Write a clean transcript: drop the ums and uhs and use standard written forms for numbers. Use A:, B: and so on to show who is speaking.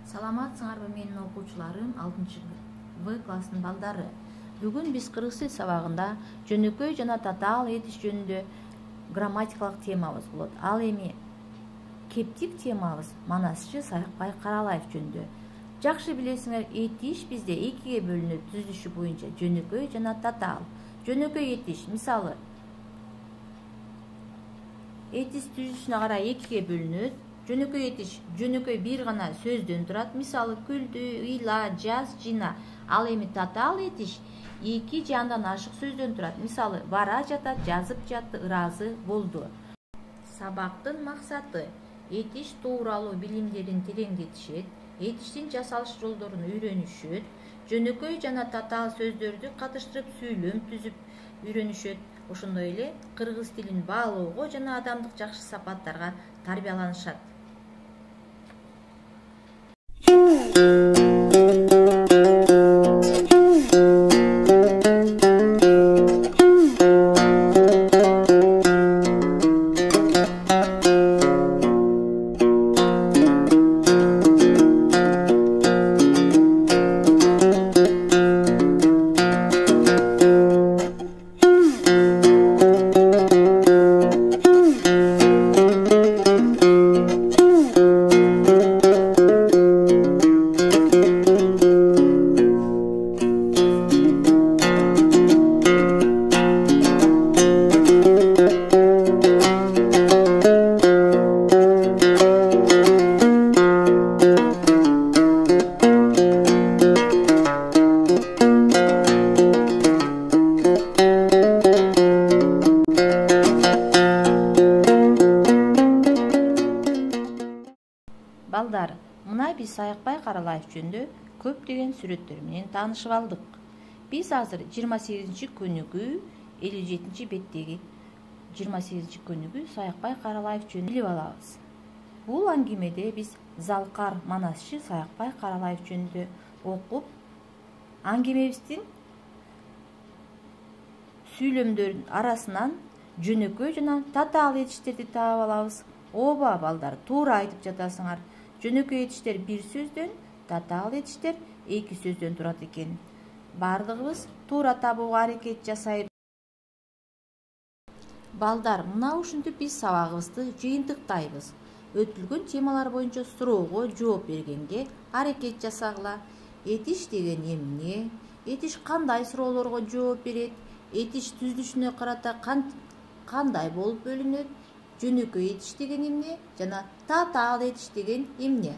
A: Саламатсыңарбы менин окуучуларым 6 В классынын балдары. Бүгүн биз кыргыз тил сабагында жөнөкөй жана татаал этиш жөнүндө грамматикалык темабыз болот. Ал эми кептик темабыз Манасчы Саякбай Каралаев жөнүндө. Жакшы билесиңер, этиш бизде экиге бөлүнөт түзүлүшү боюнча: жөнөкөй жана татаал. Жөнөкөй этиш, мисалы, этиш түзүлүшүнө карай экиге бөлүнөт. Жөнөкөй этиш жөнөкөй бир гана сөздөн турат. Мисалы, күлдү, ыйла, жаз, жина. Ал эми татаал этиш эки же андан ашык сөздөн турат. Мисалы, бара жатат, жазып жатты, ыраазы болду. Сабактын максаты: этиш тууралуу билимдерин тереңдетишет, этиштин жасалыш жолдорун үйрөнүшөт, жөнөкөй жана татаал сөздөрдү катыштырып сүйлөм түзүп үйрөнүшөт. Ошондой эле кыргыз тилин баалоого жана адамдык жакшы сапаттарга тарбияланышат. Балдар, мына биз Саякбай Каралаев жөнүндө көптөгөн сүрөттөр менен таанышып алдык. Биз азыр 28-көнүгү 57-беттеги 28-көнүгү Саякбай Каралаев жөнүндө билип алабыз. Бул аңгемеде биз Залкар Манасчы Саякбай Каралаев жөнүндө окуп, аңгемебиздин сүйлөмдөрүнүн арасынан жөнөкөй жана татаал этиштерди таап алабыз. Ооба балдар, туура айтып жатасыңар. Жөнөкөй этиштер бир сөздөн, татаал этиштер эки сөздөн турат экен. Бардыгыбыз туура табууга аракет жасайбыз. Балдар, мына ушинтип биз сабагыбызды жыйынтыктайбыз. Өтүлгөн темалар боюнча суроого жооп бергенге аракет жасагыла. Этиш деген эмне? Этиш кандай суроолорго жооп берет? Этиш түзүлүшүнө карата кандай болуп бөлүнөт? Жөнөкөй этиш деген эмне жана татаал этиш деген эмне?